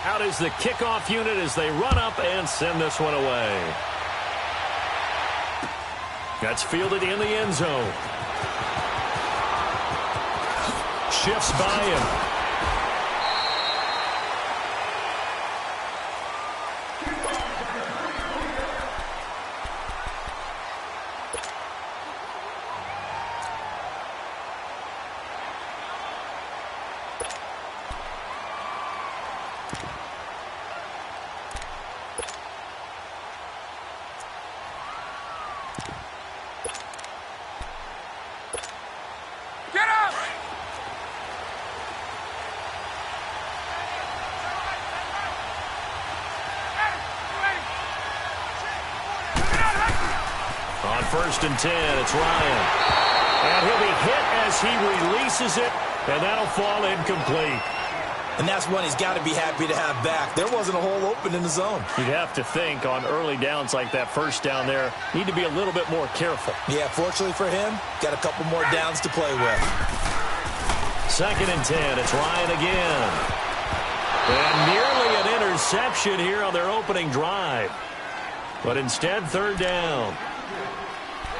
Out is the kickoff unit as they run up and send this one away. That's fielded in the end zone. Shifts by him. On 1st and 10, it's Ryan. And he'll be hit as he releases it, and that'll fall incomplete. And that's one he's got to be happy to have back. There wasn't a hole open in the zone. You'd have to think on early downs like that first down there, need to be a little bit more careful. Yeah, fortunately for him, got a couple more downs to play with. 2nd and 10, it's Ryan again. And nearly an interception here on their opening drive. But instead, 3rd down.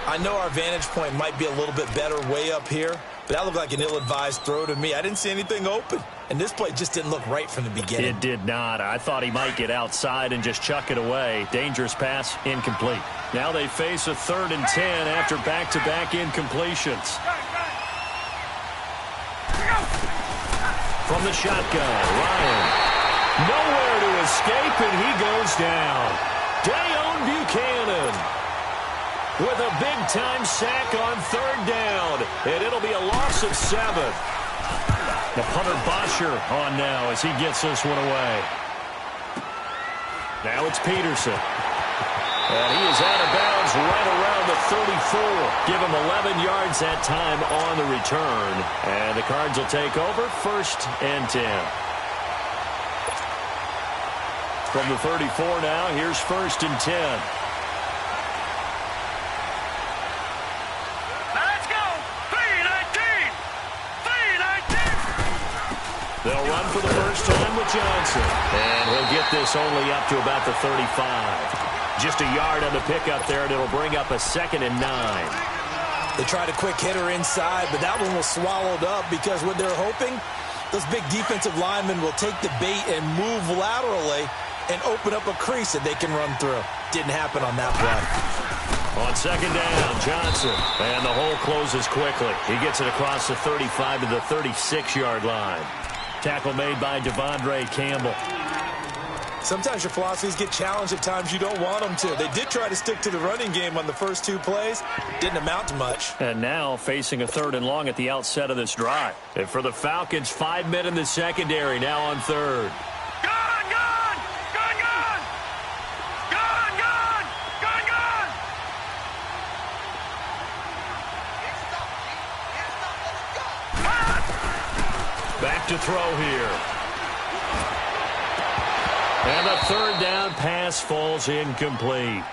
I know our vantage point might be a little bit better way up here, but that looked like an ill-advised throw to me. I didn't see anything open, and this play just didn't look right from the beginning. It did not. I thought he might get outside and just chuck it away. Dangerous pass, incomplete. Now they face a 3rd and 10 after back-to-back incompletions. From the shotgun, Ryan. Nowhere to escape, and he goes down. Dayon Buchanan with a big-time sack on 3rd down, and it'll be a loss of 7. The punter Bosher on now as he gets this one away. Now it's Peterson. And he is out of bounds right around the 34. Give him 11 yards that time on the return. And the Cards will take over 1st and 10. From the 34 now, here's 1st and 10. They'll run for the first time with Johnson. And he'll get this only up to about the 35. Just a yard on the pickup there, and it'll bring up a 2nd and 9. They tried a quick hitter inside, but that one was swallowed up because what they're hoping, those big defensive linemen will take the bait and move laterally and open up a crease that they can run through. Didn't happen on that play. On 2nd down, Johnson. And the hole closes quickly. He gets it across the 35 to the 36-yard line. Tackle made by Devondre Campbell. Sometimes your philosophies get challenged at times you don't want them to. They did try to stick to the running game on the first 2 plays. Didn't amount to much. And now facing a 3rd and long at the outset of this drive. And for the Falcons, 5 men in the secondary now on 3rd. Back to throw here. And a 3rd down pass falls incomplete.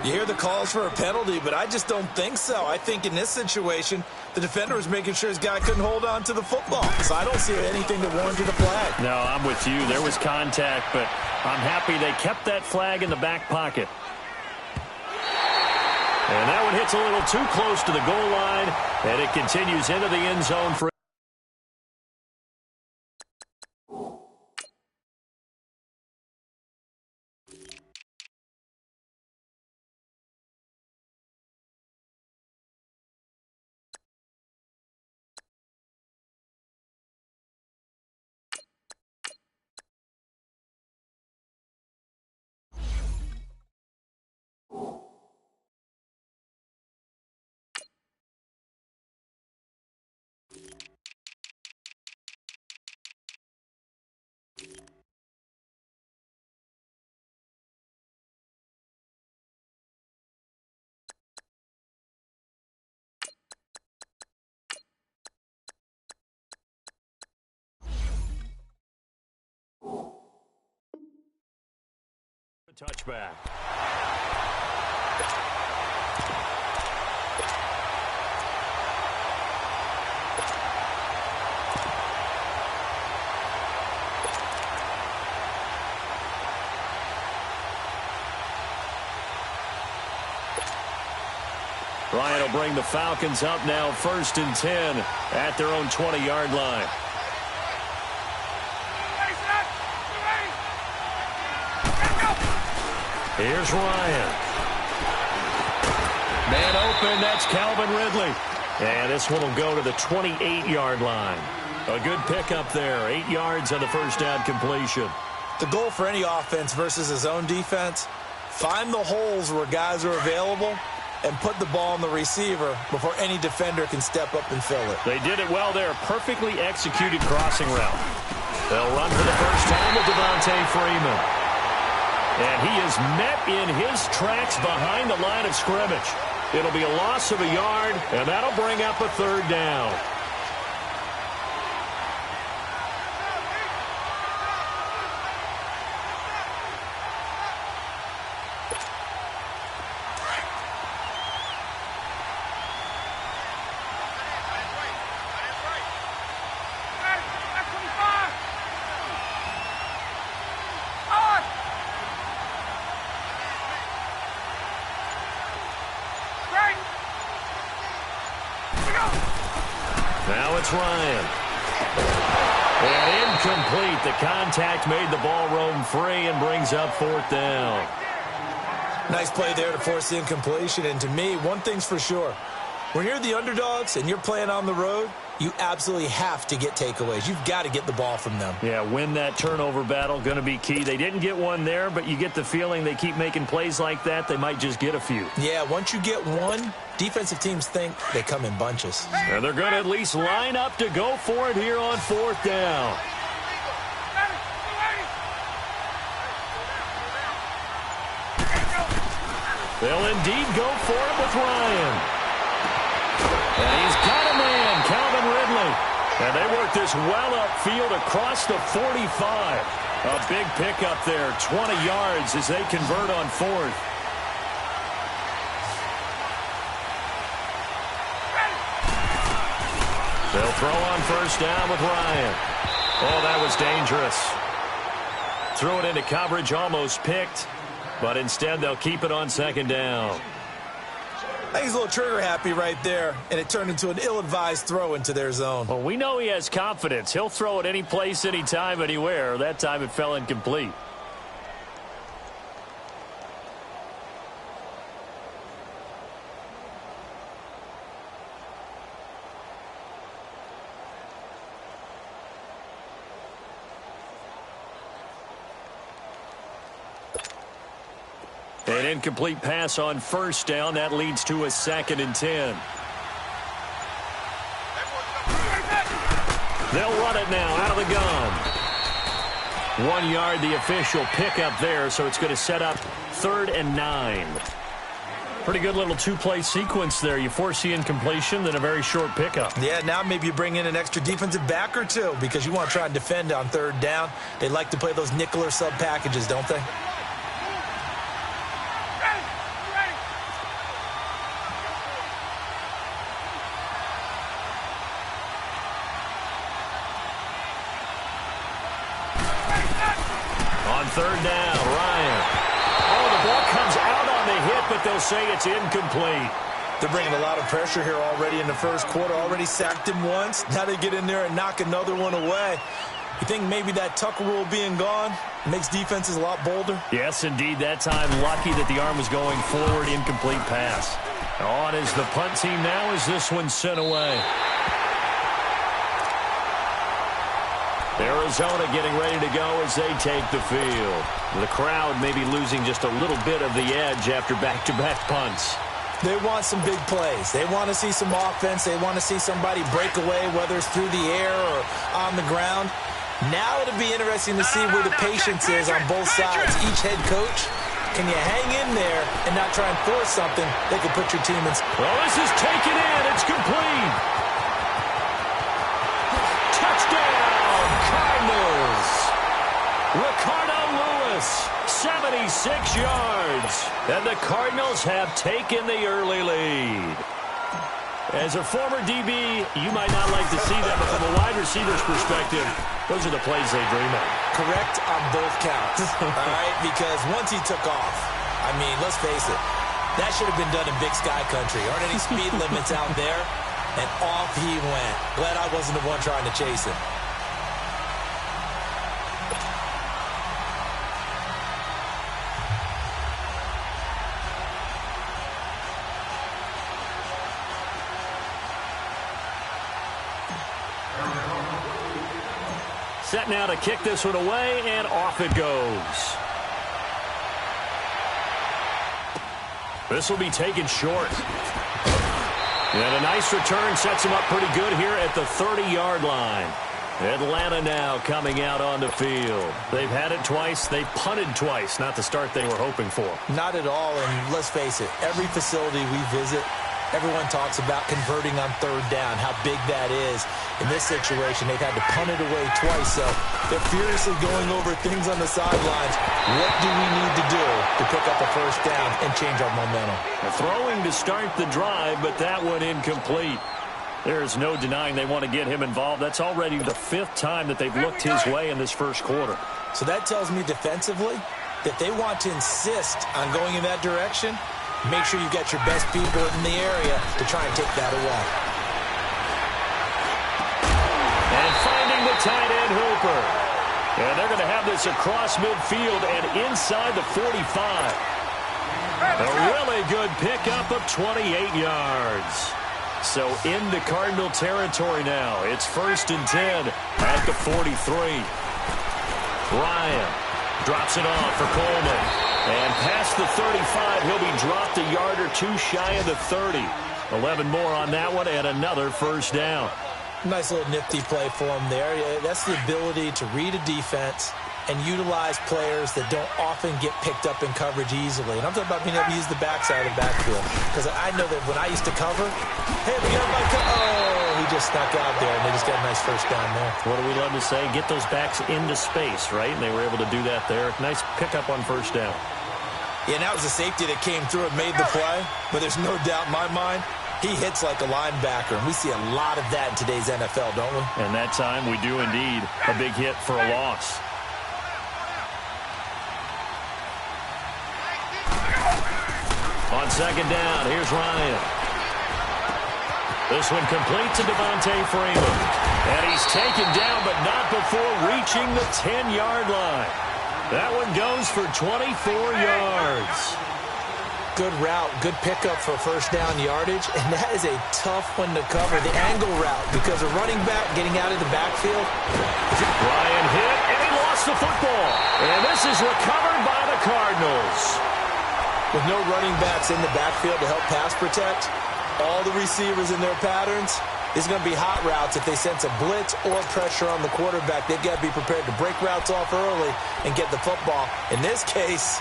You hear the calls for a penalty, but I just don't think so. I think in this situation, the defender was making sure his guy couldn't hold on to the football. So I don't see anything that warranted a flag. No, I'm with you. There was contact, but I'm happy they kept that flag in the back pocket. And that one hits a little too close to the goal line, and it continues into the end zone for touchback. Ryan will bring the Falcons up now 1st and 10 at their own 20-yard line. Here's Ryan. Man open, that's Calvin Ridley. And this one will go to the 28-yard line. A good pickup there, 8 yards on the first down completion. The goal for any offense versus his own defense, find the holes where guys are available and put the ball on the receiver before any defender can step up and fill it. They did it well there. Perfectly executed crossing route. They'll run for the first time with Devontae Freeman. And he is met in his tracks behind the line of scrimmage. It'll be a loss of a yard, and that'll bring up a 3rd down. Now it's Ryan. And incomplete. The contact made the ball roam free and brings up 4th down. Nice play there to force the incompletion. And to me, one thing's for sure. When you're the underdogs and you're playing on the road, you absolutely have to get takeaways. You've got to get the ball from them. Yeah, win that turnover battle, going to be key. They didn't get one there, but you get the feeling they keep making plays like that, they might just get a few. Yeah, once you get one, defensive teams think they come in bunches. And they're going to at least line up to go for it here on 4th down. They'll indeed go for it with Ryan. And he's got a man, Calvin Ridley. And they work this well upfield across the 45. A big pickup there, 20 yards as they convert on 4th. They'll throw on 1st down with Ryan. Oh, that was dangerous. Threw it into coverage, almost picked. But instead, they'll keep it on 2nd down. I think he's a little trigger happy right there, and it turned into an ill-advised throw into their zone. Well, we know he has confidence. He'll throw it any place, anytime, anywhere. That time it fell incomplete. An incomplete pass on 1st down. That leads to a 2nd and 10. They'll run it now out of the gun. 1 yard, the official pickup there, so it's going to set up 3rd and 9. Pretty good little 2-play sequence there. You force the incompletion, then a very short pickup. Yeah, now maybe you bring in an extra defensive back or two because you want to try and defend on 3rd down. They like to play those nickel or sub packages, don't they? On 3rd down, Ryan. Oh, the ball comes out on the hit, but they'll say it's incomplete. They're bringing a lot of pressure here already in the 1st quarter. Already sacked him once. Now they get in there and knock another one away. You think maybe that Tucker rule being gone makes defenses a lot bolder? Yes, indeed. That time, lucky that the arm was going forward. Incomplete pass. On is the punt team now as this one's sent away. Arizona getting ready to go as they take the field. The crowd maybe losing just a little bit of the edge after back-to-back punts. They want some big plays. They want to see some offense. They want to see somebody break away, whether it's through the air or on the ground. Now it'll be interesting to see where the patience is on both sides. Each head coach, can you hang in there and not try and force something that could put your team in? Well, this is taken in. It's complete. Touchdown, Cardinals. Ricardo Lewis, 76 yards. And the Cardinals have taken the early lead. As a former DB, you might not like to see that, but from a wide receiver's perspective, those are the plays they dream of. Correct on both counts, all right? Because once he took off, I mean, let's face it, That should have been done in Big Sky Country. Aren't any speed limits out there? And off he went. Glad I wasn't the one trying to chase him. Set now to kick this one away, and off it goes. This will be taken short. And a nice return sets him up pretty good here at the 30-yard line. Atlanta now coming out on the field. They've had it twice. They've punted twice. Not the start they were hoping for. Not at all, and let's face it, every facility we visit, everyone talks about converting on third down, how big that is. In this situation, they've had to punt it away twice, so they're furiously going over things on the sidelines. What do we need to do to pick up a first down and change our momentum? Throwing to start the drive, but that one incomplete. There's no denying they want to get him involved. That's already the 5th time that they've looked his way in this first quarter. So that tells me defensively that they want to insist on going in that direction. Make sure you've got your best people in the area to try and take that away. And finding the tight end Hooper. And they're going to have this across midfield and inside the 45. A really good pickup of 28 yards. So into Cardinal territory now. It's 1st and 10 at the 43. Ryan drops it off for Coleman. And past the 35, he'll be dropped a yard or two shy of the 30. 11 more on that one and another first down. Nice little nifty play for him there. That's the ability to read a defense and utilize players that don't often get picked up in coverage easily. And I'm talking about being able to use the backside of the backfield. Because I know that when I used to cover, hey, we got my he just snuck out there, and they just got a nice first down there. What do we love to say? Get those backs into space, right? And they were able to do that there. Nice pickup on first down. Yeah, and that was a safety that came through and made the play. But there's no doubt in my mind, he hits like a linebacker, and we see a lot of that in today's NFL, don't we? And that time, we do indeed. A big hit for a loss. On second down, here's Ryan. This one complete to Devontae Freeman. And he's taken down, but not before reaching the 10-yard line. That one goes for 24 yards. Good route, good pickup for first down yardage, and that is a tough one to cover, the angle route, because a running back getting out of the backfield. Ryan hit, and he lost the football. And this is recovered by the Cardinals. With no running backs in the backfield to help pass protect, all the receivers in their patterns, it's going to be hot routes. If they sense a blitz or pressure on the quarterback, they've got to be prepared to break routes off early and get the football. In this case,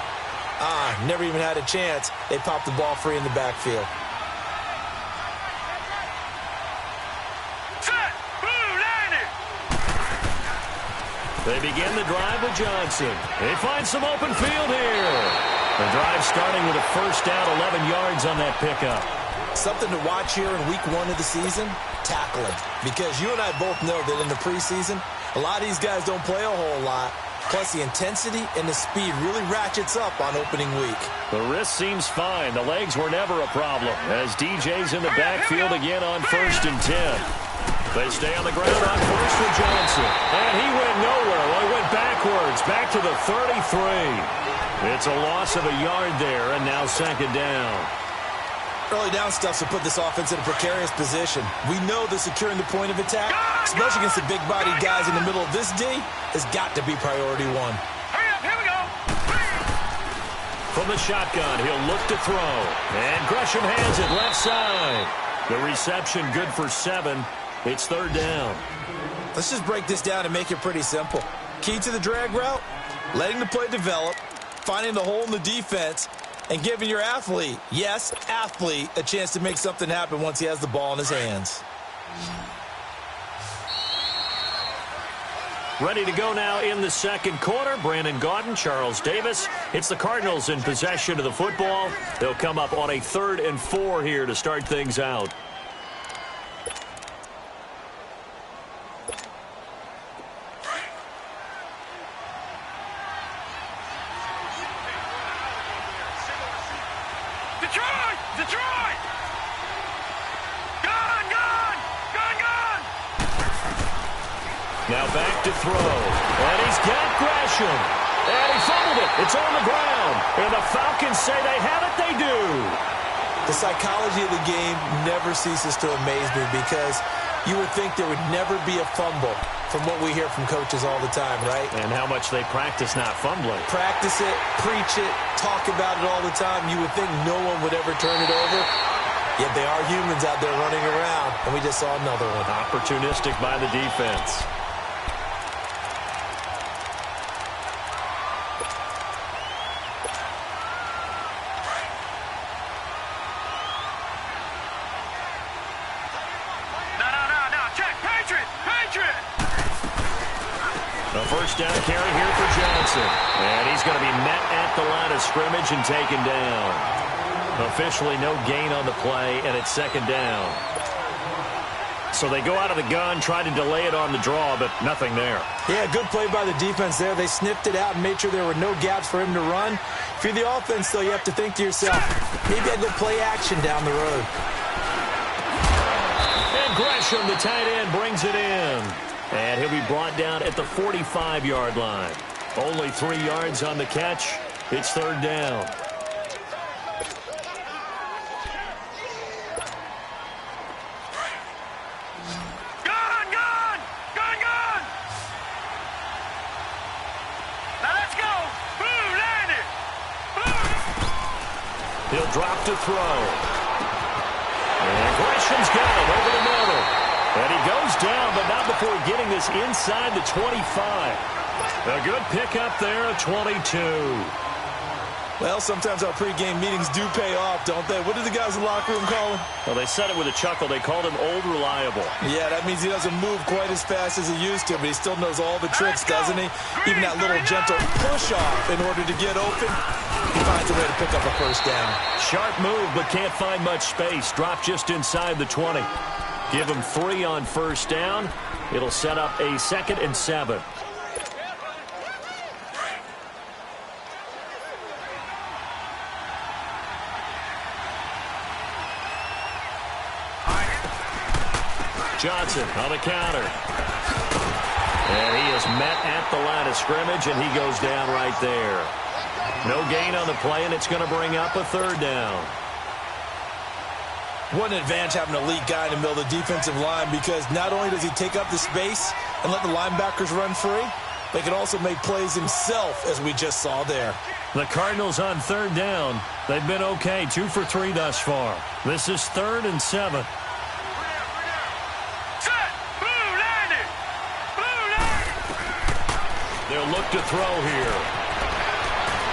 never even had a chance. They popped the ball free in the backfield. They begin the drive with Johnson. They find some open field here. The drive starting with a first down, 11 yards on that pickup. Something to watch here in week 1 of the season, tackling. Because you and I both know that in the preseason, a lot of these guys don't play a whole lot. Plus, the intensity and the speed really ratchets up on opening week. The wrist seems fine. The legs were never a problem. As DJ's in the backfield again on 1st and 10. They stay on the ground on first with Johnson. And he went nowhere. Well, he went backwards, back to the 33. It's a loss of a yard there, and now second down. Early down stuff to put this offense in a precarious position. We know that securing the point of attack, especially against the big-bodied guys in the middle of this D, has got to be priority 1. Hurry up, here we go. From the shotgun, he'll look to throw. And Gresham has it left side. The reception good for 7. It's third down. Let's just break this down and make it pretty simple. Key to the drag route, letting the play develop, finding the hole in the defense, and giving your athlete, yes, athlete, a chance to make something happen once he has the ball in his hands. Ready to go now in the second quarter. Brandon Gaudin, Charles Davis. It's the Cardinals in possession of the football. They'll come up on a 3rd and 4 here to start things out. Detroit! Detroit! Gone, gone! Gone, gone! Now back to throw. And he's got Gresham. And he fumbled it. It's on the ground. And the Falcons say they have it. They do. The psychology of the game never ceases to amaze me because you would think there would never be a fumble from what we hear from coaches all the time, right? And how much they practice not fumbling. Practice it, preach it, talk about it all the time. You would think no one would ever turn it over. Yet they are humans out there running around, and we just saw another one. Opportunistic by the defense. A first down carry here for Johnson. And he's going to be met at the line of scrimmage and taken down. Officially no gain on the play, and it's second down. So they go out of the gun, try to delay it on the draw, but nothing there. Yeah, good play by the defense there. They sniffed it out and made sure there were no gaps for him to run. If you're the offense, though, you have to think to yourself, maybe I go play action down the road. And Gresham, the tight end, brings it in. And he'll be brought down at the 45-yard line. Only 3 yards on the catch. It's third down. Gone, gone! Gone, gone! Now let's go! Boo, landed! Boo! He'll drop to throw. And Gresham's got it over the middle. And he goes down, but not before getting this inside the 25. A good pickup there at 22. Well, sometimes our pregame meetings do pay off, don't they? What did the guys in the locker room call him? Well, they said it with a chuckle. They called him Old Reliable. Yeah, that means he doesn't move quite as fast as he used to, but he still knows all the tricks, doesn't he? Even that little gentle push-off in order to get open. He finds a way to pick up a first down. Sharp move, but can't find much space. Drop just inside the 20. Give him 3 on first down. It'll set up a 2nd and 7. Johnson on the counter. And he is met at the line of scrimmage, and he goes down right there. No gain on the play, and it's going to bring up a third down. What an advantage having an elite guy in the middle of the defensive line, because not only does he take up the space and let the linebackers run free, but he can also make plays himself, as we just saw there. The Cardinals on third down. They've been okay, 2 for 3 thus far. This is 3rd and 7. They'll look to throw here.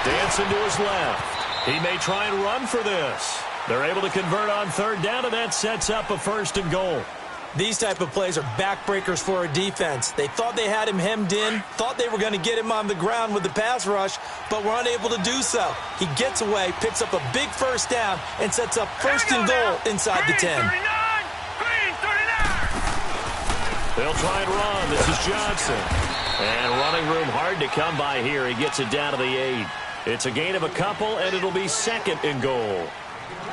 Dancing to his left. He may try and run for this. They're able to convert on third down, and that sets up a 1st and goal. These type of plays are backbreakers for a defense. They thought they had him hemmed in, thought they were going to get him on the ground with the pass rush, but were unable to do so. He gets away, picks up a big first down, and sets up 1st and goal inside the 10. They'll try and run. This is Johnson. And running room hard to come by here. He gets it down to the 8. It's a gain of a couple, and it'll be 2nd and goal.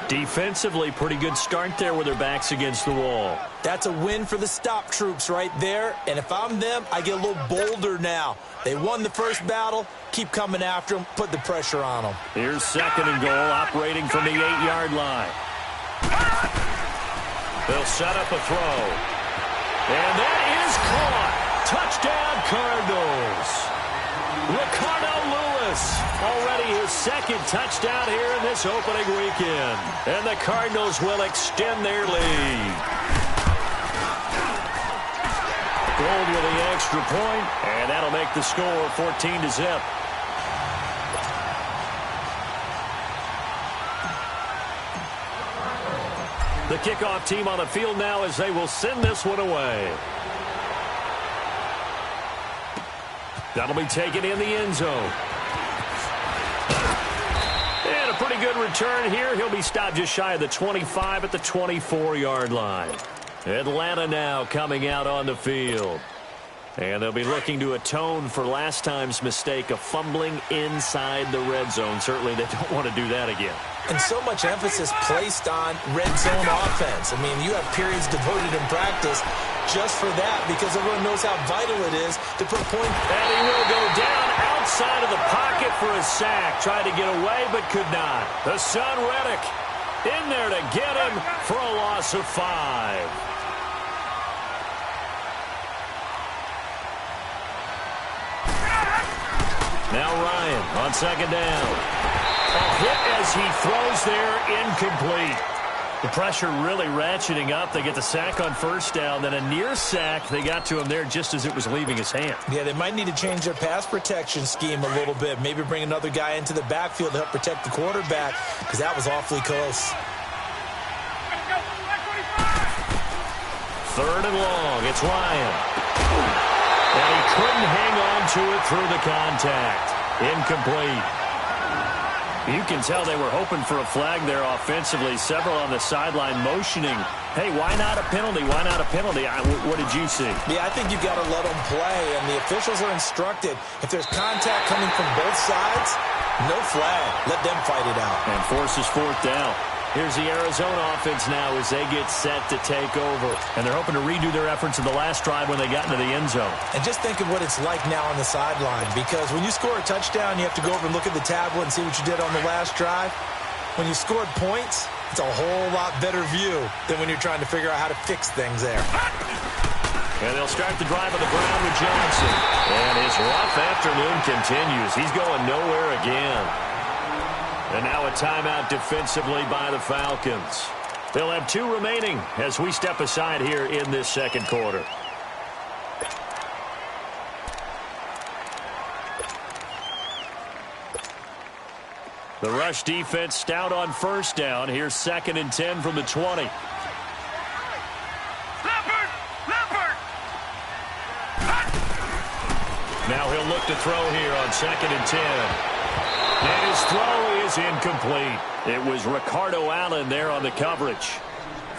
Defensively, pretty good start there with their backs against the wall. That's a win for the stop troops right there. And if I'm them, I get a little bolder now. They won the first battle. Keep coming after them. Put the pressure on them. Here's 2nd and goal, operating from the 8-yard line. They'll set up a throw. And that is caught. Touchdown, Cardinals. Ricardo Lewis, already his 2nd touchdown here in this opening weekend. And the Cardinals will extend their lead. Gold with the extra point, and that'll make the score 14-0. The kickoff team on the field now as they will send this one away. That'll be taken in the end zone. And a pretty good return here. He'll be stopped just shy of the 25 at the 24-yard line. Atlanta now coming out on the field. And they'll be looking to atone for last time's mistake of fumbling inside the red zone. Certainly they don't want to do that again. And so much emphasis placed on red zone offense. I mean, you have periods devoted in practice just for that because everyone knows how vital it is to put points. And he will go down outside of the pocket for a sack. Tried to get away but could not. The son Reddick in there to get him for a loss of 5. Now Ryan on second down. A hit as he throws there, incomplete. The pressure really ratcheting up. They get the sack on first down, then a near sack. They got to him there just as it was leaving his hand. Yeah, they might need to change their pass protection scheme a little bit. Maybe bring another guy into the backfield to help protect the quarterback because that was awfully close. 3rd and long. It's Ryan. And he couldn't hang on to it through the contact. Incomplete. You can tell they were hoping for a flag there offensively. Several on the sideline motioning, hey, why not a penalty? Why not a penalty? What did you see? Yeah, I think you got to let them play, and the officials are instructed. If there's contact coming from both sides, no flag. Let them fight it out. And forces 4th down. Here's the Arizona offense now as they get set to take over. And they're hoping to redo their efforts in the last drive when they got into the end zone. And just think of what it's like now on the sideline, because when you score a touchdown, you have to go over and look at the tablet and see what you did on the last drive. When you scored points, it's a whole lot better view than when you're trying to figure out how to fix things there. And they'll start the drive on the ground with Johnson. And his rough afternoon continues. He's going nowhere again. And now a timeout defensively by the Falcons. They'll have 2 remaining as we step aside here in this second quarter. The rush defense stout on first down. Here's 2nd and 10 from the 20. Now he'll look to throw here on 2nd and 10. And his throw is incomplete. It was Ricardo Allen there on the coverage.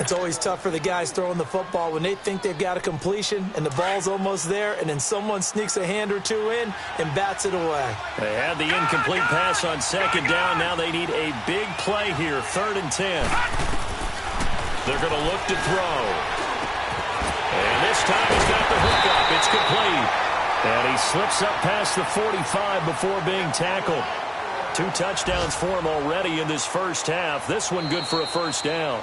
It's always tough for the guys throwing the football when they think they've got a completion and the ball's almost there, and then someone sneaks a hand or two in and bats it away. They had the incomplete pass on 2nd down. Now they need a big play here, 3rd and 10. They're going to look to throw. And this time he's got the hook up. It's complete. And he slips up past the 45 before being tackled. 2 touchdowns for him already in this first half. This one good for a first down.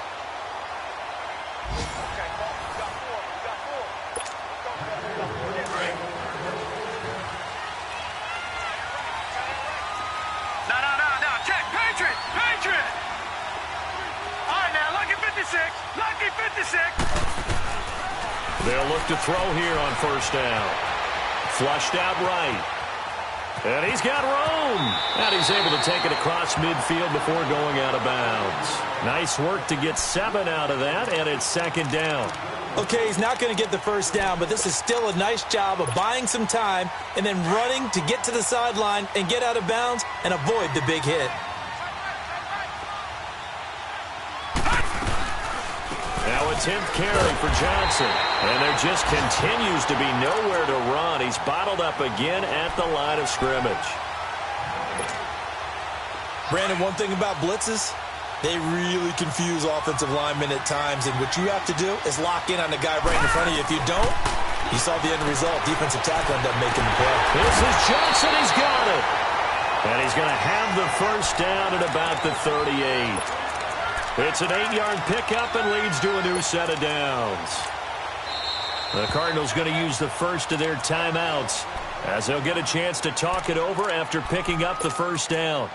No. Check. Patriot. All right, now, lucky 56. Lucky 56. They'll look to throw here on first down. Flushed out right. And he's got room. And he's able to take it across midfield before going out of bounds. Nice work to get 7 out of that, and it's 2nd down. Okay, he's not going to get the first down, but this is still a nice job of buying some time and then running to get to the sideline and get out of bounds and avoid the big hit. Now a 10th carry for Johnson. And there just continues to be nowhere to run. He's bottled up again at the line of scrimmage. Brandon, one thing about blitzes, they really confuse offensive linemen at times. And what you have to do is lock in on the guy right in front of you. If you don't, you saw the end result. Defensive tackle ended up making the play. This is Johnson. He's got it. And he's going to have the first down at about the 38. It's an 8-yard pickup and leads to a new set of downs. The Cardinals going to use the first of their timeouts as they'll get a chance to talk it over after picking up the first down.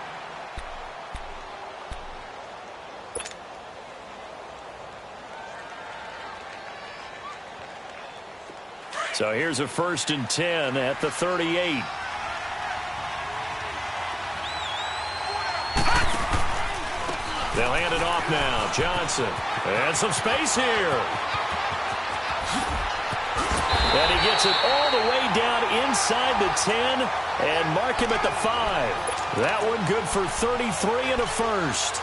So here's a 1st and 10 at the 38. They'll hand it off now. Johnson. And some space here. And he gets it all the way down inside the 10 and mark him at the 5. That one good for 33 and a first.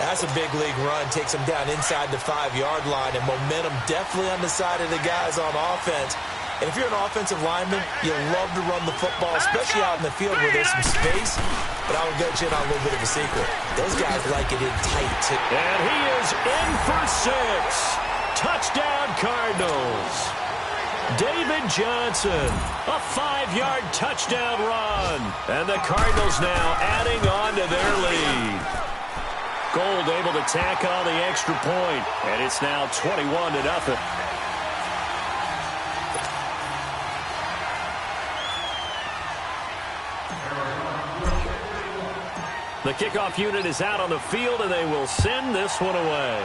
That's a big league run. Takes him down inside the 5-yard line, and momentum definitely on the side of the guys on offense. And if you're an offensive lineman, you love to run the football, especially out in the field where there's some space. but I would go in on a little bit of a secret. Those guys like it in tight, too. And he is in for 6. Touchdown, Cardinals. David Johnson, a 5-yard touchdown run. And the Cardinals now adding on to their lead. Gold able to tack on the extra point, and it's now 21-0. The kickoff unit is out on the field, and they will send this one away.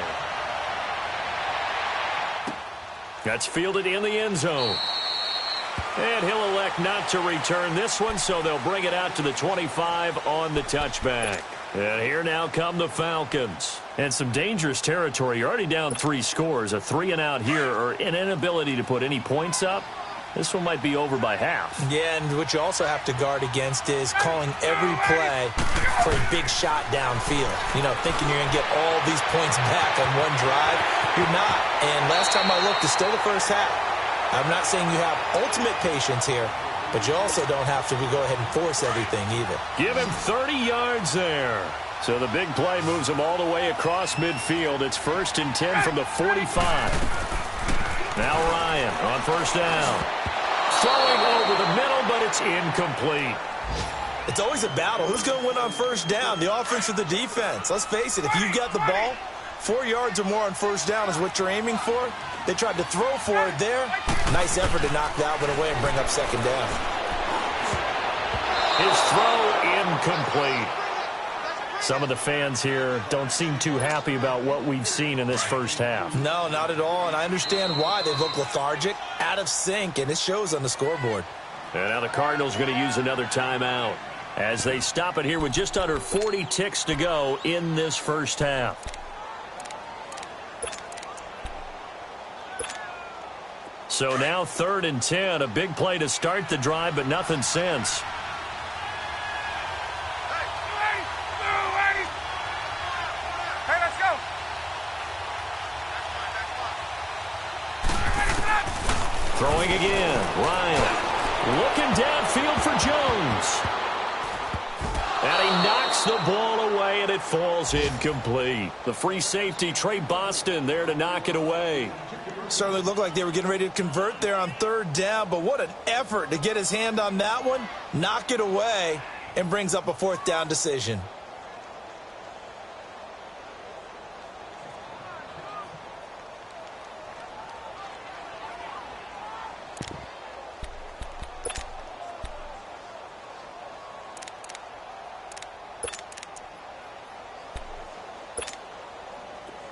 That's fielded in the end zone. And he'll elect not to return this one, so they'll bring it out to the 25 on the touchback. And here now come the Falcons. And some dangerous territory. You're already down 3 scores. A 3-and-out here, or an inability to put any points up. This one might be over by half. Yeah, and what you also have to guard against is calling every play for a big shot downfield. You know, thinking you're going to get all these points back on one drive. You're not. And last time I looked, it's still the first half. I'm not saying you have ultimate patience here, but you also don't have to go ahead and force everything either. Give him 30 yards there. So the big play moves him all the way across midfield. It's 1st and 10 from the 45. Now Ryan on first down. Throwing over the middle, but it's incomplete. It's always a battle. Who's going to win on first down, the offense or the defense? Let's face it, if you've got the ball, 4 yards or more on first down is what you're aiming for. They tried to throw for it there. Nice effort to knock that one away and bring up second down. His throw incomplete. Some of the fans here don't seem too happy about what we've seen in this first half. No, not at all, and I understand why. They look lethargic, out of sync, and it shows on the scoreboard. And now the Cardinals going to use another timeout as they stop it here with just under 40 ticks to go in this first half. So now 3rd and 10, a big play to start the drive, but nothing since. Throwing again, Ryan looking downfield for Jones. And he knocks the ball away, and it falls incomplete. The free safety, Trey Boston, there to knock it away. Certainly looked like they were getting ready to convert there on 3rd down, but what an effort to get his hand on that one, knock it away, and brings up a 4th down decision.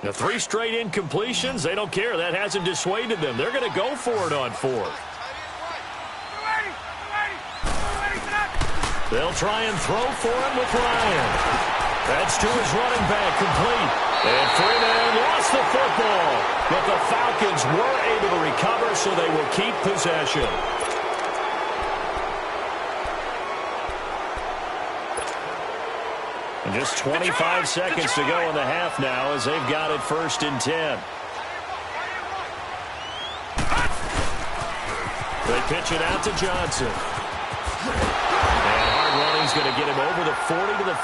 The 3 straight incompletions, they don't care. That hasn't dissuaded them. They're going to go for it on 4th. They'll try and throw for him with Ryan. That's to his running back, complete. And Freeman lost the football. But the Falcons were able to recover, so they will keep possession. And just 25 seconds to go in the half now as they've got it 1st and 10. They pitch it out to Johnson. And hard running's going to get him over the 40 to the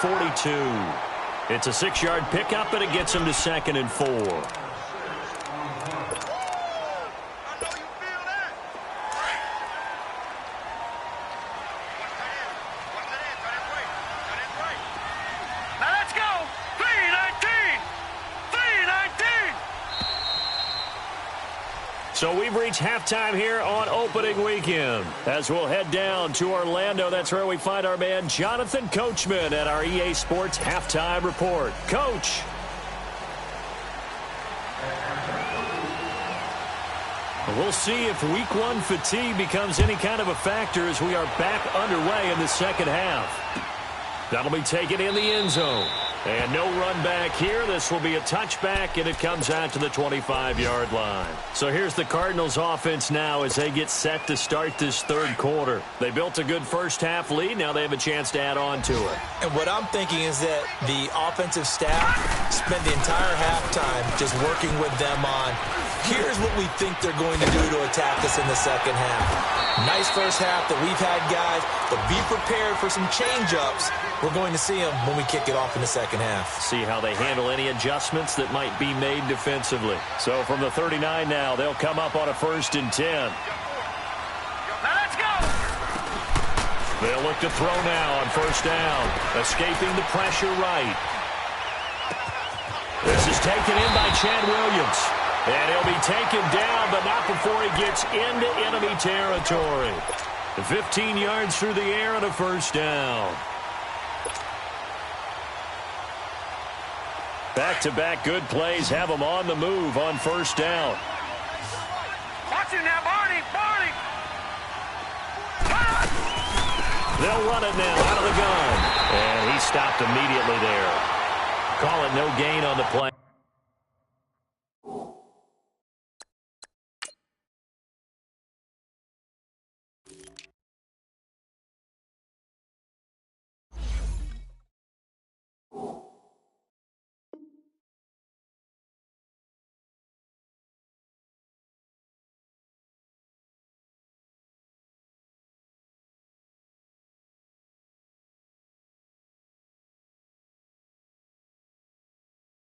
42. It's a 6-yard pickup, and it gets him to 2nd and 4. So we've reached halftime here on opening weekend. As we'll head down to Orlando, that's where we find our man Jonathan Coachman at our EA Sports Halftime Report. Coach. We'll see if Week 1 fatigue becomes any kind of a factor as we are back underway in the second half. That'll be taken in the end zone. And no run back here. This will be a touchback, and it comes out to the 25-yard line. So here's the Cardinals offense now as they get set to start this 3rd quarter. They built a good first half lead. Now they have a chance to add on to it. And what I'm thinking is that the offensive staff spent the entire halftime just working with them on Here's what we think they're going to do to attack us in the second half. Nice first half that we've had, guys, but be prepared for some change-ups. We're going to see them when we kick it off in the second half. See how they handle any adjustments that might be made defensively. So from the 39 now, they'll come up on a 1st and 10. Now let's go! They'll look to throw now on 1st down, escaping the pressure right. This is taken in by Chad Williams. And he'll be taken down, but not before he gets into enemy territory. 15 yards through the air and a 1st down. Back-to-back good plays have them on the move on 1st down. Watch him now, Barney! Barney! They'll run it now out of the gun. And he stopped immediately there. Call it no gain on the play.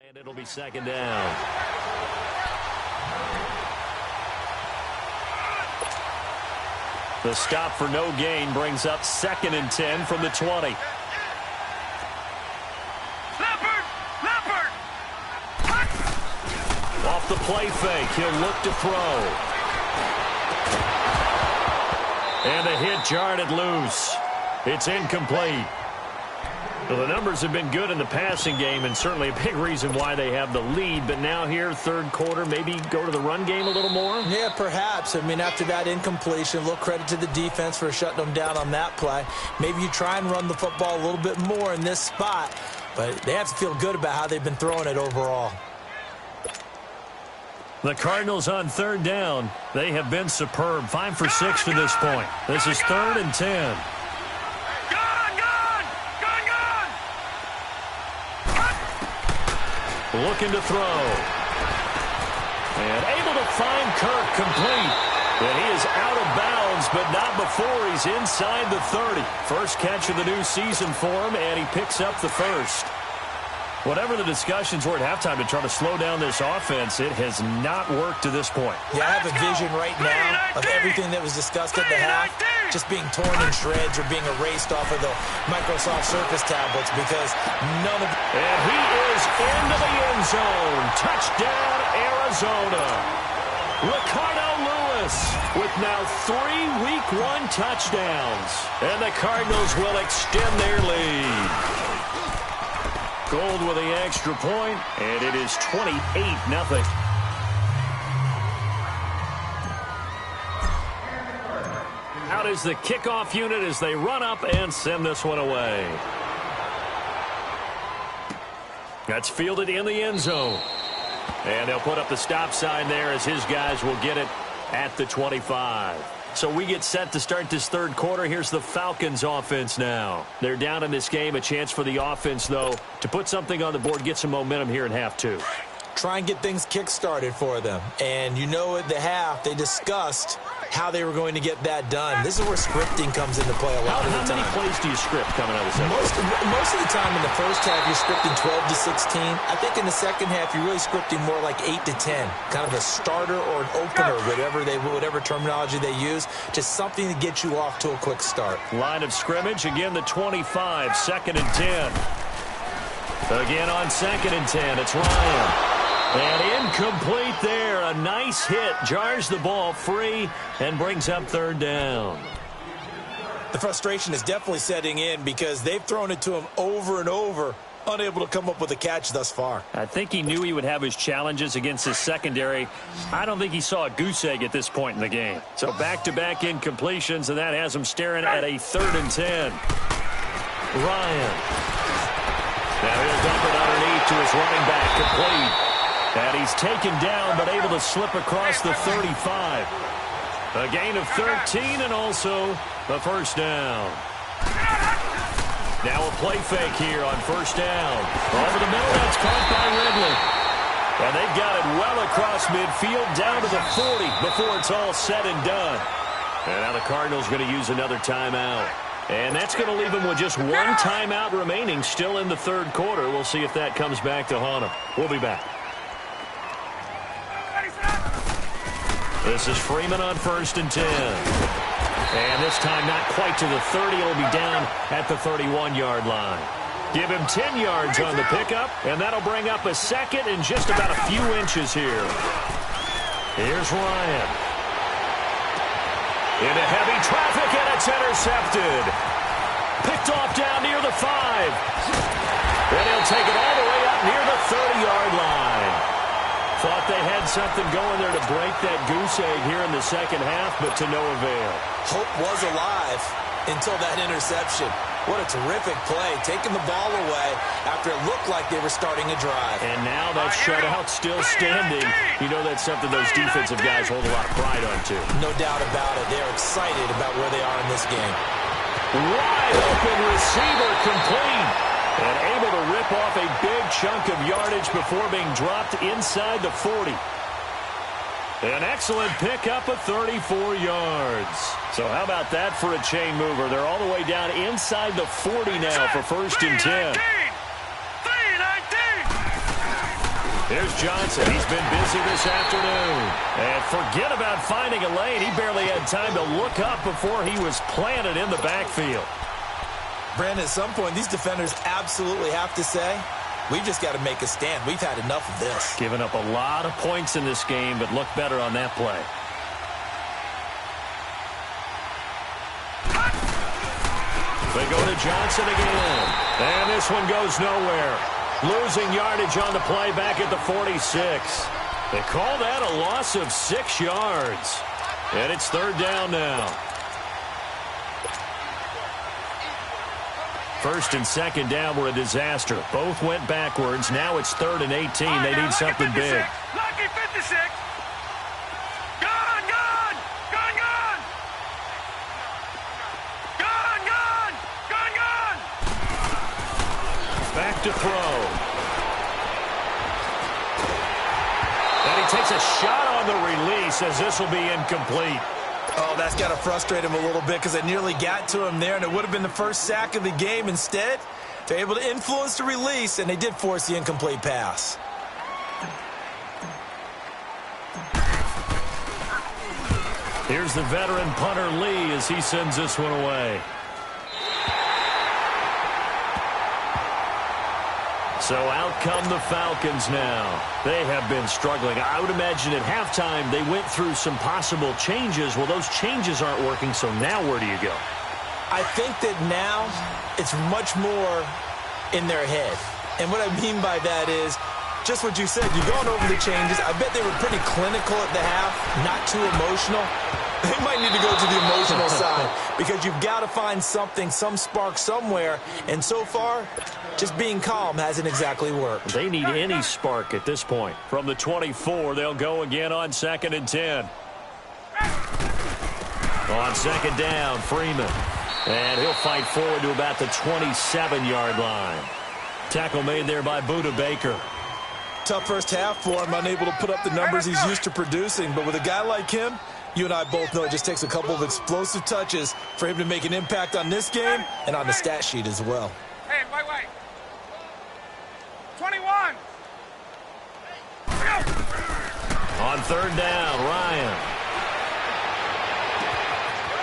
And it'll be 2nd down. The stop for no gain brings up 2nd and 10 from the 20. Leopard! Leopard! Off the play fake, he'll look to throw. And the hit jarred it loose. It's incomplete. Well, the numbers have been good in the passing game, and certainly a big reason why they have the lead. But now here, 3rd quarter, maybe go to the run game a little more? Yeah, perhaps. I mean, after that incompletion, a little credit to the defense for shutting them down on that play. Maybe you try and run the football a little bit more in this spot, but they have to feel good about how they've been throwing it overall. The Cardinals on 3rd down. They have been superb. 5 for 6 to this point. This is 3rd and 10. Looking to throw. And able to find Kirk complete. And he is out of bounds, but not before he's inside the 30. First catch of the new season for him, and he picks up the 1st. Whatever the discussions were at halftime to try to slow down this offense, it has not worked to this point. Yeah, I have a vision right now of everything that was discussed at the half just being torn in shreds or being erased off of the Microsoft Surface tablets because none of... And he is into the end zone. Touchdown, Arizona. Ricardo Lewis with now 3 Week 1 touchdowns. And the Cardinals will extend their lead. Gold with the extra point, and it is 28-0. Out is the kickoff unit as they run up and send this one away. That's fielded in the end zone. And they'll put up the stop sign there as his guys will get it at the 25. So we get set to start this 3rd quarter. Here's the Falcons offense now. They're down in this game. A chance for the offense, though, to put something on the board, get some momentum here in half 2. Try and get things kick-started for them. And you know at the half, they discussed how they were going to get that done. This is where scripting comes into play a lot of the time. How many plays do you script coming out of the second? Most of the time in the first half, you're scripting 12 to 16. I think in the second half, you're really scripting more like 8 to 10. Kind of a starter or an opener, whatever terminology they use. Just something to get you off to a quick start. Line of scrimmage, again, the 25, 2nd and 10. Again on 2nd and 10, it's Ryan. And incomplete there. A nice hit. Jars the ball free and brings up 3rd down. The frustration is definitely setting in because they've thrown it to him over and over, unable to come up with a catch thus far. I think he knew he would have his challenges against his secondary. I don't think he saw a goose egg at this point in the game. So back-to-back incompletions, and that has him staring at a 3rd and 10. Ryan. Now he'll dump it underneath to his running back, complete. And he's taken down, but able to slip across the 35. A gain of 13 and also the 1st down. Now a play fake here on 1st down. Over the middle, that's caught by Ridley. And they've got it well across midfield down to the 40 before it's all said and done. And now the Cardinals going to use another timeout. And that's going to leave them with just one timeout remaining still in the third quarter. We'll see if that comes back to haunt them. We'll be back. This is Freeman on 1st and 10. And this time not quite to the 30. It'll be down at the 31-yard line. Give him 10 yards on the pickup, and that'll bring up a second and just about a few inches here. Here's Ryan. Into heavy traffic, and it's intercepted. Picked off down near the 5. And he'll take it all the way up near the 30-yard line. Thought they had something going there to break that goose egg here in the second half, but to no avail. Hope was alive until that interception. What a terrific play, taking the ball away after it looked like they were starting a drive. And now that shutout still standing. You know that's something those defensive guys hold a lot of pride on, too. No doubt about it. They're excited about where they are in this game. Wide open receiver complete. And able to rip off a big chunk of yardage before being dropped inside the 40. An excellent pickup of 34 yards. So how about that for a chain mover? They're all the way down inside the 40 now for 1st and 10. Here's Johnson. He's been busy this afternoon. And forget about finding a lane. He barely had time to look up before he was planted in the backfield. Brandon, at some point, these defenders absolutely have to say, we've just got to make a stand. We've had enough of this. Giving up a lot of points in this game, but look better on that play. They go to Johnson again. And this one goes nowhere. Losing yardage on the play back at the 46. They call that a loss of 6 yards. And it's 3rd down now. 1st and 2nd down were a disaster. Both went backwards. Now it's 3rd and 18. They need something big. Lucky 56. Gone, gone. Gone, gone. Gone, gone. Gone, gone. Back to throw. And he takes a shot on the release as this will be incomplete. Oh, that's got to frustrate him a little bit because it nearly got to him there, and it would have been the first sack of the game. Instead, they're able to influence the release, and they did force the incomplete pass. Here's the veteran punter Lee as he sends this one away. So out come the Falcons now. They have been struggling. I would imagine at halftime they went through some possible changes. Well, those changes aren't working, so now where do you go? I think that now it's much more in their head. And what I mean by that is just what you said. You've gone over the changes. I bet they were pretty clinical at the half, not too emotional. They might need to go to the emotional side because you've got to find something, some spark somewhere. And so far, just being calm hasn't exactly worked. They need any spark at this point. From the 24, they'll go again on 2nd and 10. On 2nd down, Freeman. And he'll fight forward to about the 27-yard line. Tackle made there by Budda Baker. Tough first half for him, unable to put up the numbers he's used to producing. But with a guy like him, you and I both know it just takes a couple of explosive touches for him to make an impact on this game and on the stat sheet as well. Hey, wait. 21. On 3rd down, Ryan.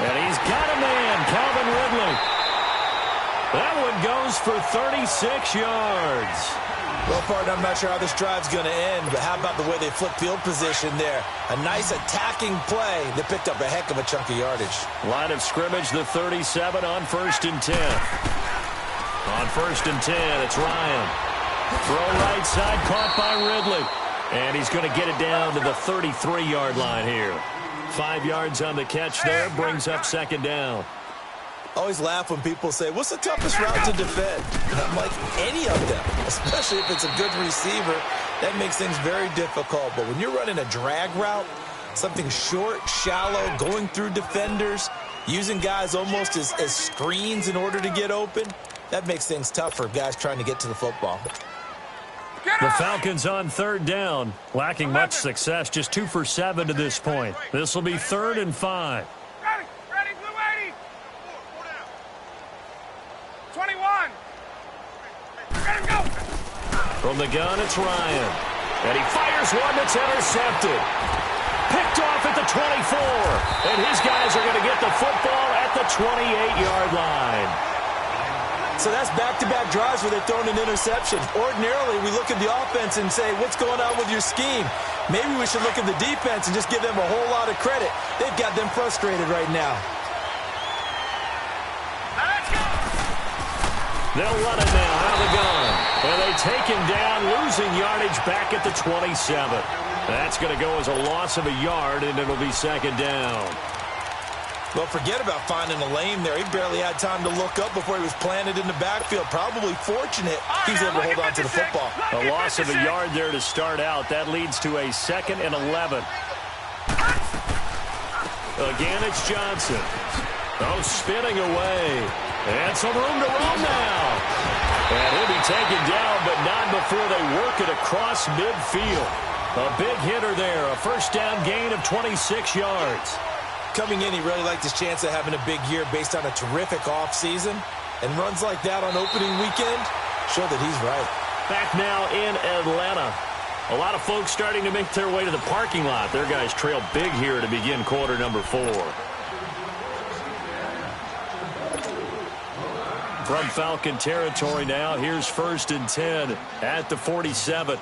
And he's got a man, Calvin Ridley. That one goes for 36 yards. Well, partner, I'm not sure how this drive's going to end, but how about the way they flip field position there? A nice attacking play that picked up a heck of a chunk of yardage. Line of scrimmage, the 37 on 1st and 10. On 1st and 10, it's Ryan. Throw right side, caught by Ridley. And he's going to get it down to the 33-yard line here. 5 yards on the catch there, brings up 2nd down. Always laugh when people say, what's the toughest route to defend? And I'm like, any of them, especially if it's a good receiver. That makes things very difficult. But when you're running a drag route, something short, shallow, going through defenders, using guys almost as screens in order to get open, that makes things tough for guys trying to get to the football. The Falcons on third down, lacking much success, just 2 for 7 to this point. This will be 3rd and 5. Ready, blue 80. 21. Let him go. From the gun, it's Ryan. And he fires one that's intercepted. Picked off at the 24. And his guys are going to get the football at the 28-yard line. So that's back-to-back drives where they're throwing an interception. Ordinarily, we look at the offense and say, what's going on with your scheme? Maybe we should look at the defense and just give them a whole lot of credit. They've got them frustrated right now. Let's go. They'll run it now out of the gun. And they take him down, losing yardage back at the 27. That's going to go as a loss of a yard, and it'll be 2nd down. Well, forget about finding a lane there. He barely had time to look up before he was planted in the backfield. Probably fortunate he's able to hold on to the football. A loss of a yard there to start out. That leads to a 2nd and 11. Again, it's Johnson. Oh, spinning away. And some room to roam now. And he'll be taken down, but not before they work it across midfield. A big hitter there. A first down gain of 26 yards. Coming in, he really liked his chance of having a big year based on a terrific offseason. And runs like that on opening weekend show that he's right. Back now in Atlanta. A lot of folks starting to make their way to the parking lot. Their guys trail big here to begin quarter number 4. From Falcon territory now, here's 1st and 10 at the 47.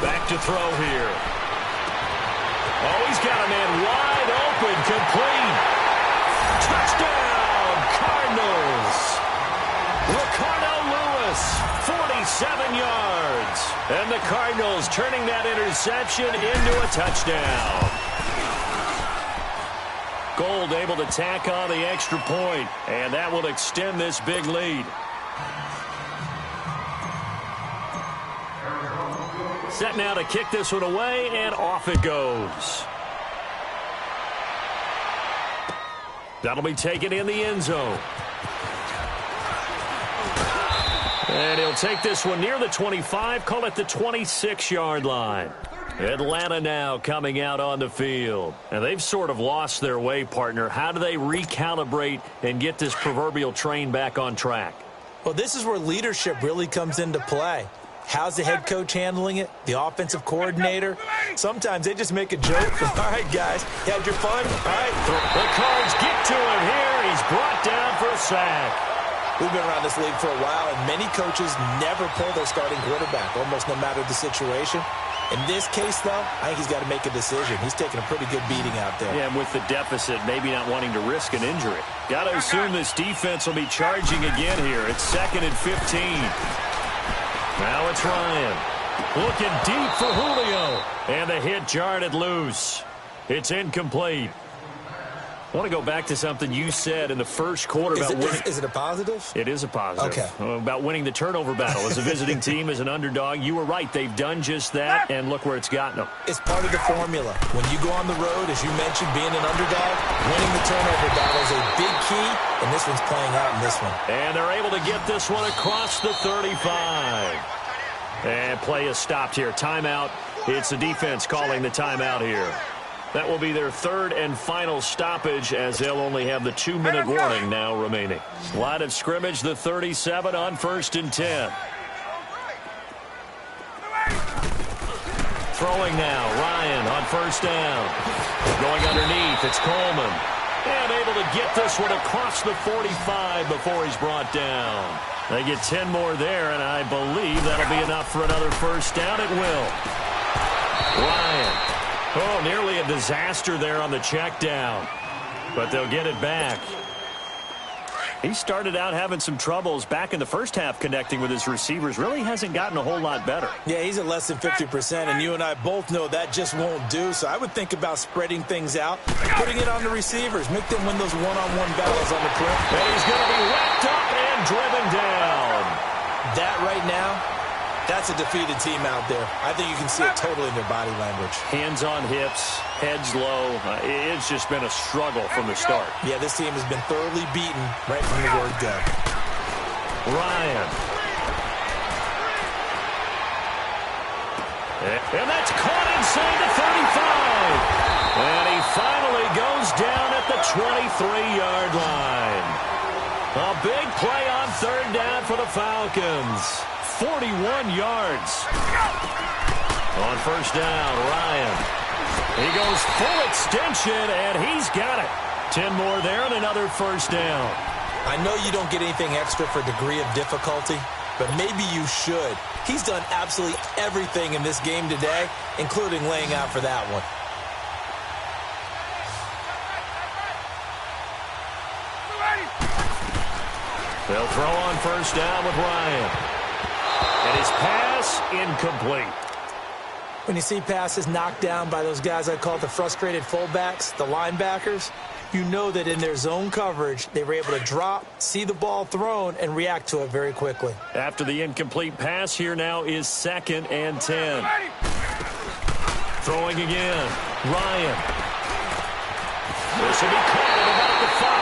Back to throw here. Oh, he's got a man wide open, complete. Touchdown, Cardinals. Ricardo Lewis, 47 yards. And the Cardinals turning that interception into a touchdown. Gold able to tack on the extra point, and that will extend this big lead. Set now to kick this one away, and off it goes. That'll be taken in the end zone. And he'll take this one near the 25, call it the 26-yard line. Atlanta now coming out on the field. And they've sort of lost their way, partner. How do they recalibrate and get this proverbial train back on track? Well, this is where leadership really comes into play. How's the head coach handling it? The offensive coordinator? Sometimes they just make a joke. All right, guys, you had your fun? All right. The Cards get to him here. He's brought down for a sack. We've been around this league for a while, and many coaches never pull their starting quarterback, almost no matter the situation. In this case, though, I think he's got to make a decision. He's taking a pretty good beating out there. Yeah, and with the deficit, maybe not wanting to risk an injury. Got to assume this defense will be charging again here. It's 2nd and 15. Now it's Ryan. Looking deep for Julio. And the hit jarred it loose. It's incomplete. I want to go back to something you said in the first quarter about winning. Is it a positive? It is a positive. Okay. About winning the turnover battle as a visiting team, as an underdog. You were right. They've done just that, and look where it's gotten them. It's part of the formula. When you go on the road, as you mentioned, being an underdog, winning the turnover battle is a big key, and this one's playing out in this one. And they're able to get this one across the 35. And play is stopped here. Timeout. It's the defense calling the timeout here. That will be their 3rd and final stoppage, as they'll only have the 2-minute warning now remaining. Line of scrimmage, the 37 on 1st and 10. Throwing now, Ryan on 1st down. Going underneath, it's Coleman. And able to get this one across the 45 before he's brought down. They get 10 more there, and I believe that'll be enough for another first down. It will. Ryan. Oh, nearly a disaster there on the check down. But they'll get it back. He started out having some troubles back in the first half connecting with his receivers. Really hasn't gotten a whole lot better. Yeah, he's at less than 50%, and you and I both know that just won't do. So I would think about spreading things out, putting it on the receivers, make them win those one-on-one battles on the perimeter. And he's going to be wrapped up and driven down. That right now, that's a defeated team out there. I think you can see it totally in their body language. Hands on hips, heads low. It's just been a struggle from the start. Yeah, this team has been thoroughly beaten right from the word go. Ryan. And that's caught inside the 35. And he finally goes down at the 23-yard line. A big play on third down for the Falcons. 41 yards. On first down, Ryan. He goes full extension, and he's got it. 10 more there and another first down. I know you don't get anything extra for degree of difficulty, but maybe you should. He's done absolutely everything in this game today, including laying out for that one. They'll throw on first down with Ryan. And his pass incomplete. When you see passes knocked down by those guys I call the frustrated fullbacks, the linebackers, you know that in their zone coverage, they were able to drop, see the ball thrown, and react to it very quickly. After the incomplete pass, here now is 2nd and 10. Throwing again. Ryan. This will be caught at about the 5.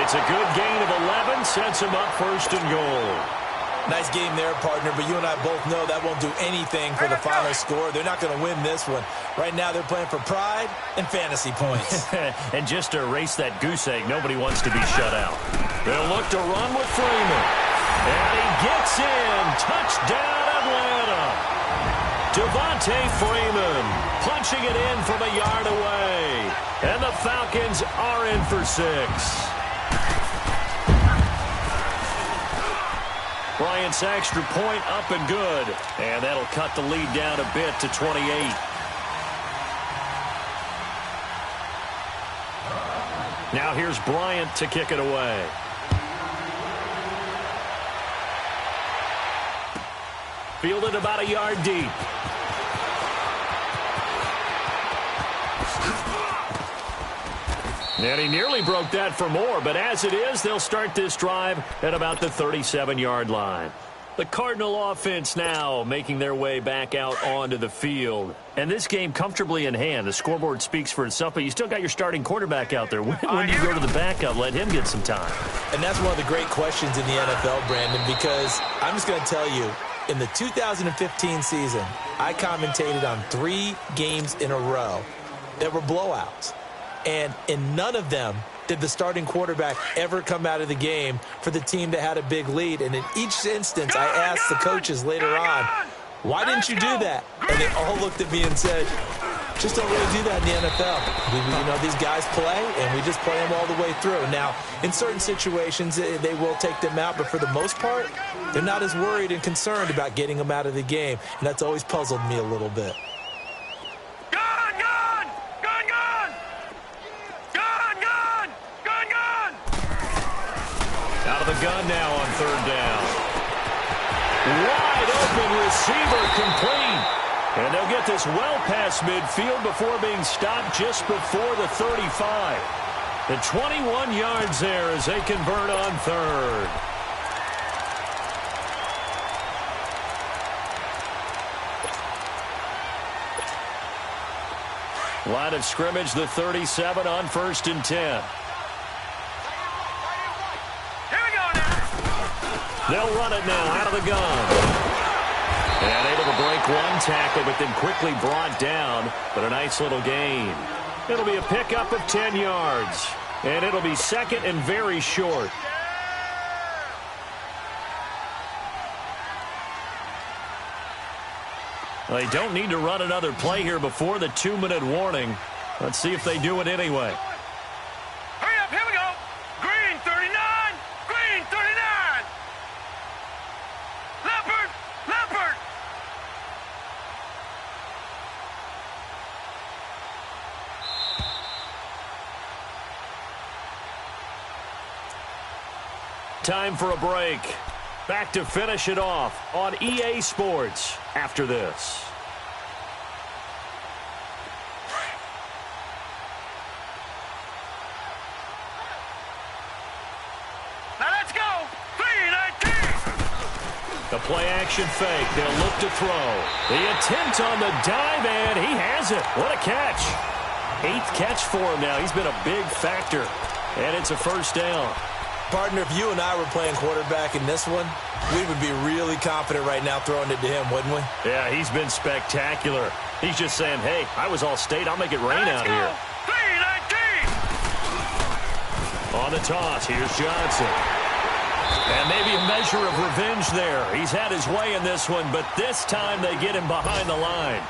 It's a good gain of 11, sets him up 1st and goal. Nice game there, partner, but you and I both know that won't do anything for the final score. They're not going to win this one. Right now, they're playing for pride and fantasy points. And just to erase that goose egg, nobody wants to be shut out. They'll look to run with Freeman. And he gets in. Touchdown, Atlanta. Devontae Freeman punching it in from a yard away. And the Falcons are in for 6. Bryant's extra point up and good. And that'll cut the lead down a bit to 28. Now here's Bryant to kick it away. Fielded about a yard deep. And he nearly broke that for more, but as it is, they'll start this drive at about the 37-yard line. The Cardinal offense now making their way back out onto the field. And this game comfortably in hand. The scoreboard speaks for itself, but you still got your starting quarterback out there. When do you go to the backup? Let him get some time. And that's one of the great questions in the NFL, Brandon, because I'm just going to tell you, in the 2015 season, I commentated on 3 games in a row that were blowouts. And in none of them did the starting quarterback ever come out of the game for the team that had a big lead. And in each instance, I asked the coaches later on, why didn't you do that? And they all looked at me and said, just don't really do that in the NFL. You know, these guys play, and we just play them all the way through. Now, in certain situations, they will take them out, but for the most part, they're not as worried and concerned about getting them out of the game. And that's always puzzled me a little bit. Out of the gun now on third down. Wide open receiver complete. And they'll get this well past midfield before being stopped just before the 35. The 21 yards there as they convert on third. Line of scrimmage, the 37 on 1st and 10. They'll run it now out of the gun. And able to break one tackle, but then quickly brought down. But a nice little gain. It'll be a pickup of 10 yards. And it'll be 2nd and very short. Well, they don't need to run another play here before the 2-minute warning. Let's see if they do it anyway. Hurry up, here we go. Green 39, green 39. Leopard, leopard. Time for a break. Back to finish it off on EA Sports after this. Now let's go. 3-19. The play-action fake. They'll look to throw. The attempt on the dive, and he has it. What a catch. 8th catch for him now. He's been a big factor. And it's a first down. Partner, if you and I were playing quarterback in this one, we would be really confident right now throwing it to him, wouldn't we? Yeah, he's been spectacular. He's just saying, hey, I was all state. I'll make it rain out here. 3-19. On the toss, here's Johnson. And maybe a measure of revenge there. He's had his way in this one, but this time they get him behind the line.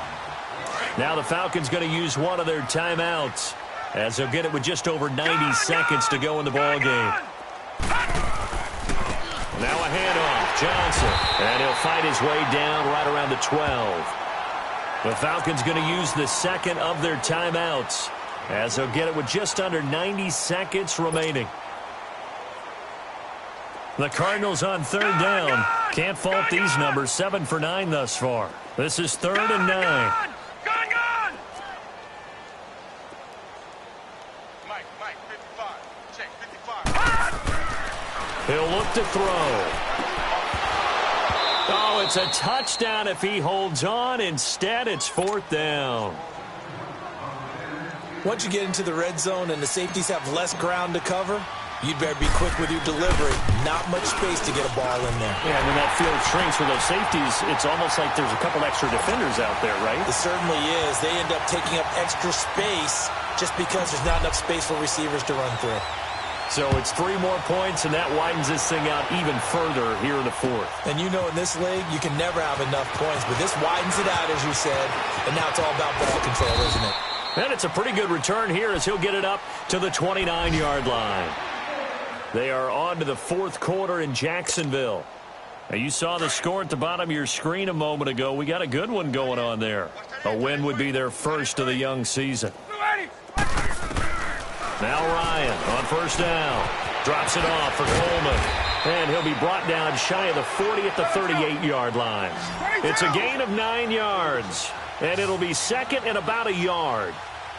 Now the Falcons going to use one of their timeouts, as they'll get it with just over 90 seconds to go in the ball game. Now a handoff, Johnson, and he'll fight his way down right around the 12. The Falcons going to use the second of their timeouts, as they'll get it with just under 90 seconds remaining. The Cardinals on third down. Can't fault these numbers, 7 for 9 thus far. This is 3rd and 9. Mike, 55. Check, 55. He'll look to throw. Oh, it's a touchdown if he holds on. Instead, it's 4th down. Once you get into the red zone and the safeties have less ground to cover, you'd better be quick with your delivery. Not much space to get a ball in there. Yeah, when that field shrinks with those safeties, it's almost like there's a couple extra defenders out there, right? It certainly is. They end up taking up extra space just because there's not enough space for receivers to run through. So it's 3 more points, and that widens this thing out even further here in the 4th. And you know in this league, you can never have enough points, but this widens it out, as you said, and now it's all about ball control, isn't it? And it's a pretty good return here as he'll get it up to the 29-yard line. They are on to the 4th quarter in Jacksonville. Now, you saw the score at the bottom of your screen a moment ago. We got a good one going on there. A win would be their first of the young season. Now Ryan on first down. Drops it off for Coleman. And he'll be brought down shy of the 40 at the 38-yard line. It's a gain of 9 yards. And it'll be 2nd and about a yard.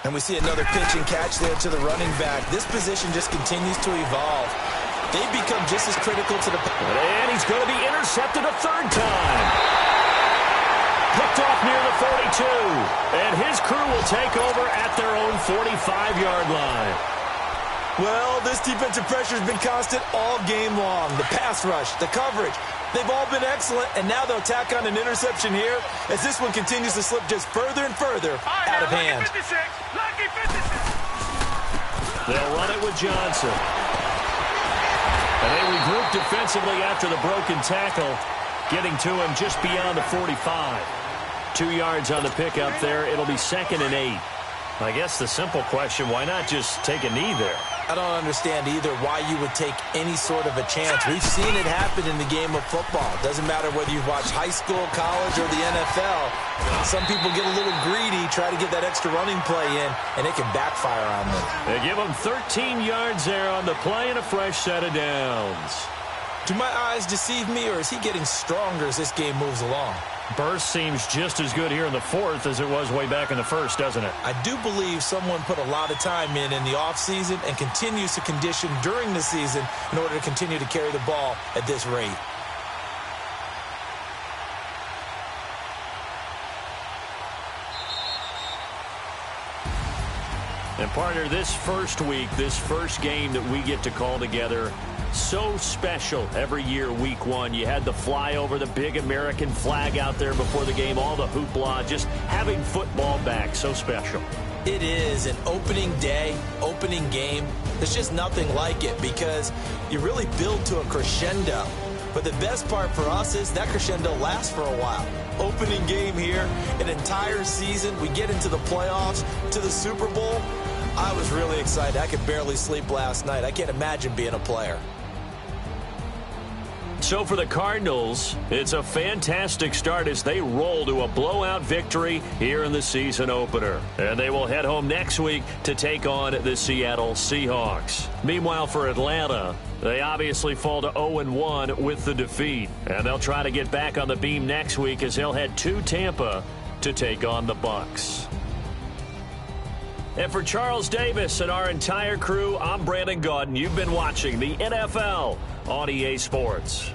And we see another pitch and catch there to the running back. This position just continues to evolve. They become just as critical to the... And he's going to be intercepted a 3rd time. Picked off near the 42. And his crew will take over at their own 45-yard line. Well, this defensive pressure has been constant all game long. The pass rush, the coverage, they've all been excellent, and now they'll tack on an interception here as this one continues to slip just further and further out of hand. Lucky 56. They'll run it with Johnson. And they regroup defensively after the broken tackle, getting to him just beyond the 45. 2 yards on the pickup there. It'll be 2nd and 8. I guess the simple question, why not just take a knee there? I don't understand either why you would take any sort of a chance. We've seen it happen in the game of football. Doesn't matter whether you've watched high school, college, or the NFL. Some people get a little greedy, try to get that extra running play in, and it can backfire on them. They give him 13 yards there on the play and a fresh set of downs. Do my eyes deceive me, or is he getting stronger as this game moves along? Burst seems just as good here in the 4th as it was way back in the 1st, doesn't it? I do believe someone put a lot of time in the offseason and continues to condition during the season in order to continue to carry the ball at this rate. And partner, this first week, this first game that we get to call together, so special every year, week 1. You had the flyover, the big American flag out there before the game, all the hoopla, just having football back, so special. It is an opening day, opening game. There's just nothing like it because you really build to a crescendo. But the best part for us is that crescendo lasts for a while. Opening game here, an entire season. We get into the playoffs, to the Super Bowl. I was really excited. I could barely sleep last night. I can't imagine being a player. So for the Cardinals, it's a fantastic start as they roll to a blowout victory here in the season opener. And they will head home next week to take on the Seattle Seahawks. Meanwhile, for Atlanta, they obviously fall to 0-1 with the defeat. And they'll try to get back on the beam next week as they'll head to Tampa to take on the Bucs. And for Charles Davis and our entire crew, I'm Brandon Gaudin. You've been watching the NFL on EA Sports.